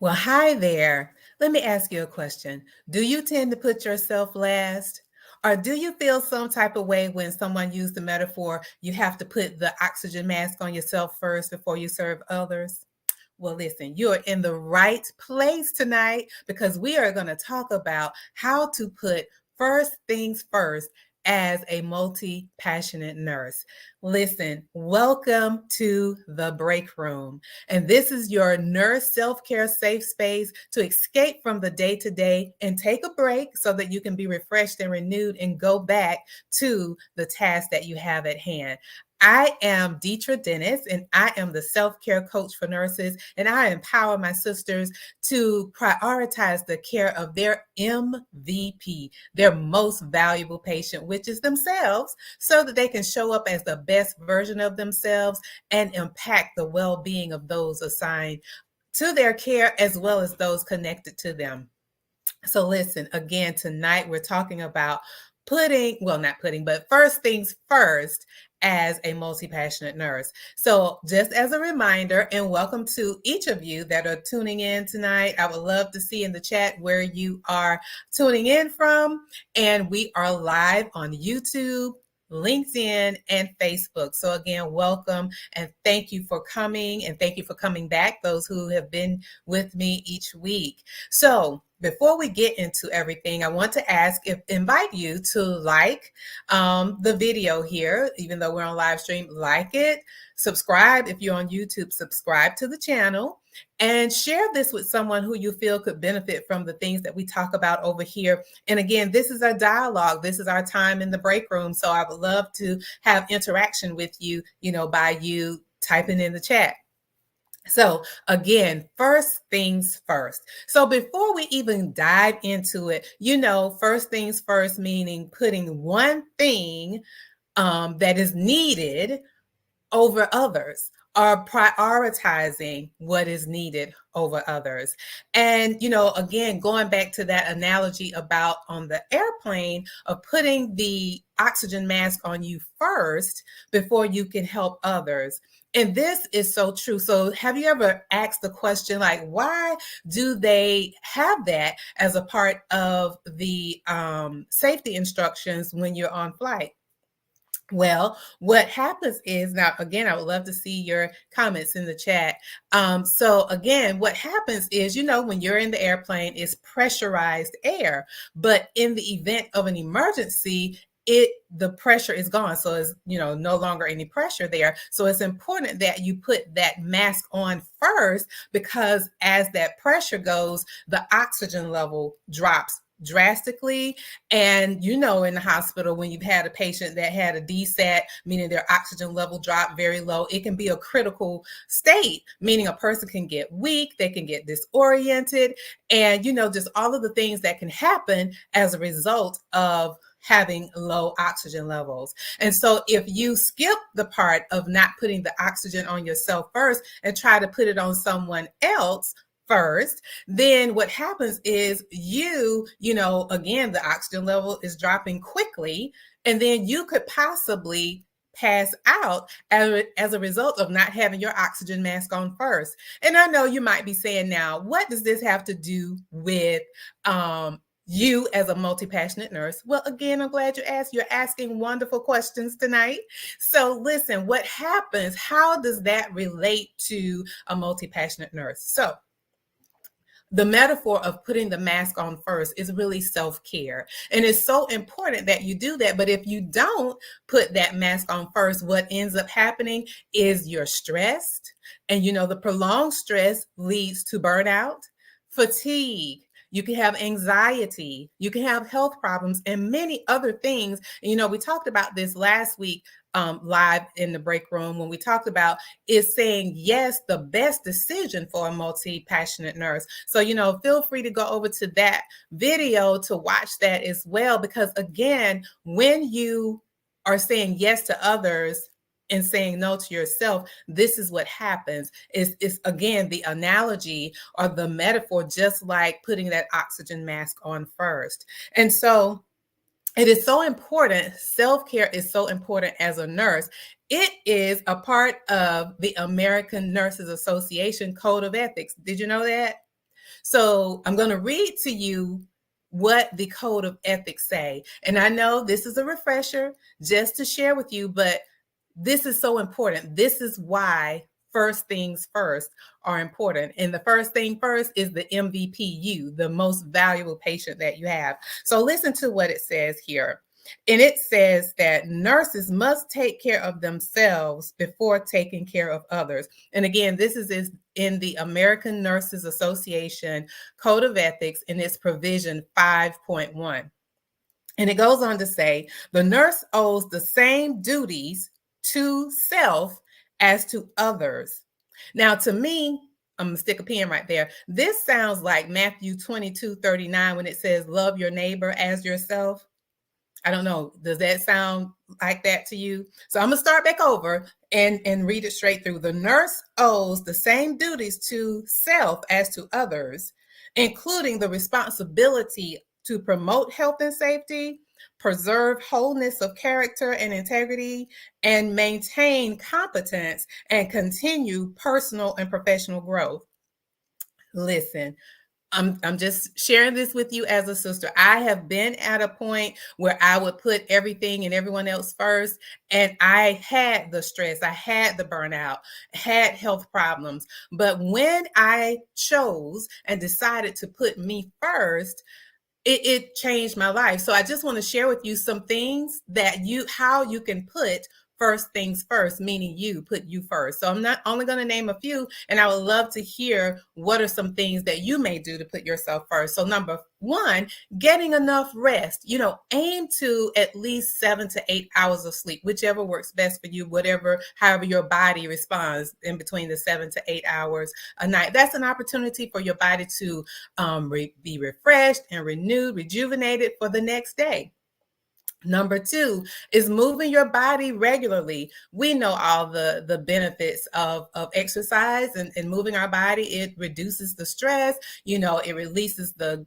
Well, hi there. Let me ask you a question. Do you tend to put yourself last? Or do you feel some type of way when someone used the metaphor, you have to put the oxygen mask on yourself first before you serve others? Well, listen, you're in the right place tonight because we are going to talk about how to put first things first as a multi passionate nurse. Listen, welcome to the break room. And this is your nurse self care safe space to escape from the day to day and take a break so that you can be refreshed and renewed and go back to the task that you have at hand. I am Deetra Dennis, and I am the self care coach for nurses, and I empower my sisters to prioritize the care of their MVP, their most valuable patient, which is themselves, so that they can show up as the best version of themselves and impact the well being of those assigned to their care as well as those connected to them. So, listen, again, tonight we're talking about not putting, but first things first as a multi passionate nurse. So, just as a reminder, and welcome to each of you that are tuning in tonight. I would love to see in the chat where you are tuning in from. And we are live on YouTube, LinkedIn, and Facebook. So, again, welcome and thank you for coming, and thank you for coming back, those who have been with me each week. So, before we get into everything, I want to invite you to like the video here, even though we're on live stream, like it, subscribe if you're on YouTube, subscribe to the channel, and share this with someone who you feel could benefit from the things that we talk about over here. And again, this is our dialogue. This is our time in the break room. So I would love to have interaction with you, by you typing in the chat. So again, first things first. So before we even dive into it, first things first, meaning putting one thing that is needed over others, or prioritizing what is needed over others. And, again, going back to that analogy about on the airplane of putting the oxygen mask on you first before you can help others. And this is so true. So have you ever asked the question, like, why do they have that as a part of the safety instructions when you're on flight? Well, what happens is, now, again, I would love to see your comments in the chat. So again, what happens is, when you're in the airplane, it's pressurized air, but in the event of an emergency, the pressure is gone. So it's, no longer any pressure there. So it's important that you put that mask on first, because as that pressure goes, the oxygen level drops drastically. And in the hospital, when you've had a patient that had a DSAT, meaning their oxygen level dropped very low, it can be a critical state, meaning a person can get weak, they can get disoriented, and just all of the things that can happen as a result of having low oxygen levels. And so if you skip the part of not putting the oxygen on yourself first and try to put it on someone else first, then what happens is again, the oxygen level is dropping quickly, and then you could possibly pass out as a result of not having your oxygen mask on first. And I know you might be saying, now, what does this have to do with you as a multi-passionate nurse? Well, again, I'm glad you asked. You're asking wonderful questions tonight. So listen, what happens? How does that relate to a multi-passionate nurse? So the metaphor of putting the mask on first is really self-care. And it's so important that you do that. But if you don't put that mask on first, what ends up happening is you're stressed. And the prolonged stress leads to burnout, fatigue. You can have anxiety, you can have health problems, and many other things. We talked about this last week live in the break room when we talked about is saying yes, the best decision for a multi-passionate nurse. So, feel free to go over to that video to watch that as well, because again, when you are saying yes to others and saying no to yourself, this is what happens. It's again, the analogy or the metaphor, just like putting that oxygen mask on first. And so it is so important. Self-care is so important as a nurse. It is a part of the American Nurses Association Code of Ethics. Did you know that? So I'm going to read to you what the code of ethics say. And I know this is a refresher just to share with you, but this is so important. This is why first things first are important. And the first thing first is the MVP, you, the most valuable patient that you have. So listen to what it says here. And it says that nurses must take care of themselves before taking care of others. And again, this is in the American Nurses Association Code of Ethics, in its provision 5.1. And it goes on to say, the nurse owes the same duties to self as to others. Now, to me, I'm going to stick a pin right there. This sounds like Matthew 22:39 when it says, love your neighbor as yourself. I don't know. Does that sound like that to you? So I'm going to start back over and read it straight through. The nurse owes the same duties to self as to others, including the responsibility to promote health and safety, preserve wholeness of character and integrity, and maintain competence and continue personal and professional growth. Listen, I'm just sharing this with you as a sister. I have been at a point where I would put everything and everyone else first, and I had the stress, I had the burnout, had health problems. But when I chose and decided to put me first, it changed my life. So I just want to share with you some things that how you can put first things first, meaning you put you first. So I'm not only going to name a few, and I would love to hear what are some things that you may do to put yourself first. So number one, getting enough rest. Aim to at least 7 to 8 hours of sleep, whichever works best for you, however your body responds in between the 7 to 8 hours a night. That's an opportunity for your body to be refreshed and renewed, rejuvenated for the next day. Number two is moving your body regularly. We know all the benefits of exercise and moving our body. It reduces the stress, it releases the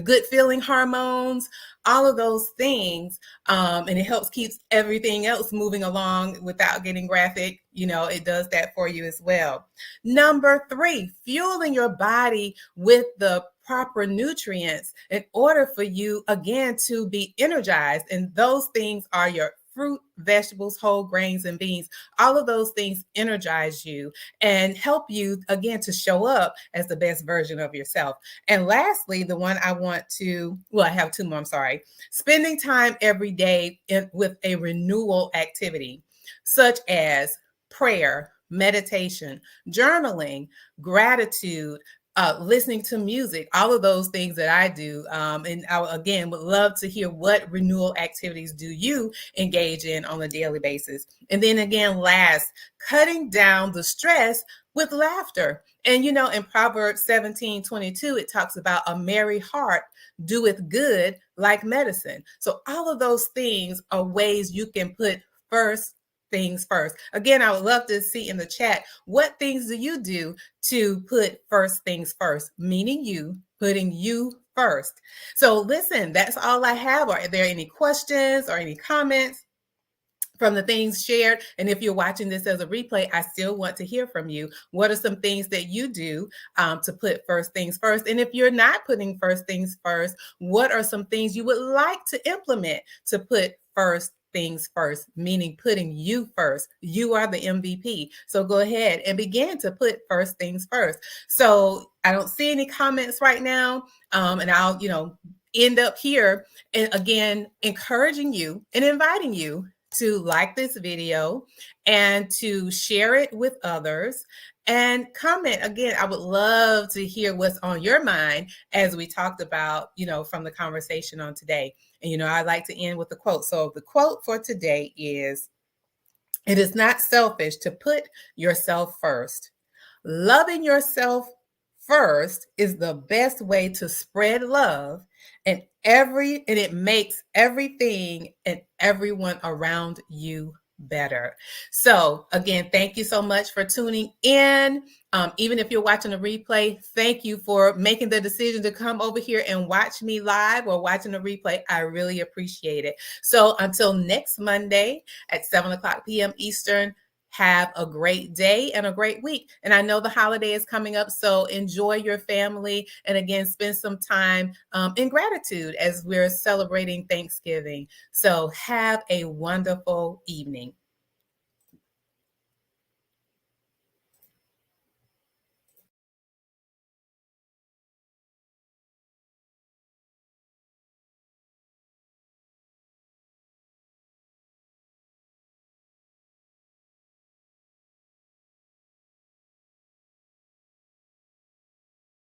good feeling hormones, all of those things. And it helps keep everything else moving along without getting graphic. It does that for you as well. Number three, fueling your body with the proper nutrients in order for you, again, to be energized. And those things are your fruit, vegetables, whole grains, and beans. All of those things energize you and help you, again, to show up as the best version of yourself. And lastly, the one I have two more, I'm sorry. Spending time every day with a renewal activity, such as prayer, meditation, journaling, gratitude, listening to music, all of those things that I do. And I, again, would love to hear what renewal activities do you engage in on a daily basis. And then again, last, cutting down the stress with laughter. And, in Proverbs 17:22, it talks about a merry heart doeth good like medicine. So all of those things are ways you can put first things first. Again, I would love to see in the chat, what things do you do to put first things first, meaning you putting you first. So listen, that's all I have. Are there any questions or any comments from the things shared? And if you're watching this as a replay, I still want to hear from you. What are some things that you do to put first things first? And if you're not putting first things first, what are some things you would like to implement to put first things first, meaning putting you first? You are the MVP. So go ahead and begin to put first things first. So I don't see any comments right now. And I'll, end up here. And again, encouraging you and inviting you to like this video and to share it with others and comment. Again, I would love to hear what's on your mind as we talked about, from the conversation on today. And, I like to end with a quote. So the quote for today is, "It is not selfish to put yourself first. Loving yourself first is the best way to spread love, and it makes everything and everyone around you better." So again, thank you so much for tuning in. Even if you're watching a replay, thank you for making the decision to come over here and watch me live or watching a replay. I really appreciate it. So until next Monday at 7 o'clock p.m. Eastern, Have a great day and a great week. And I know the holiday is coming up, so enjoy your family. And again, spend some time in gratitude as we're celebrating Thanksgiving. So have a wonderful evening.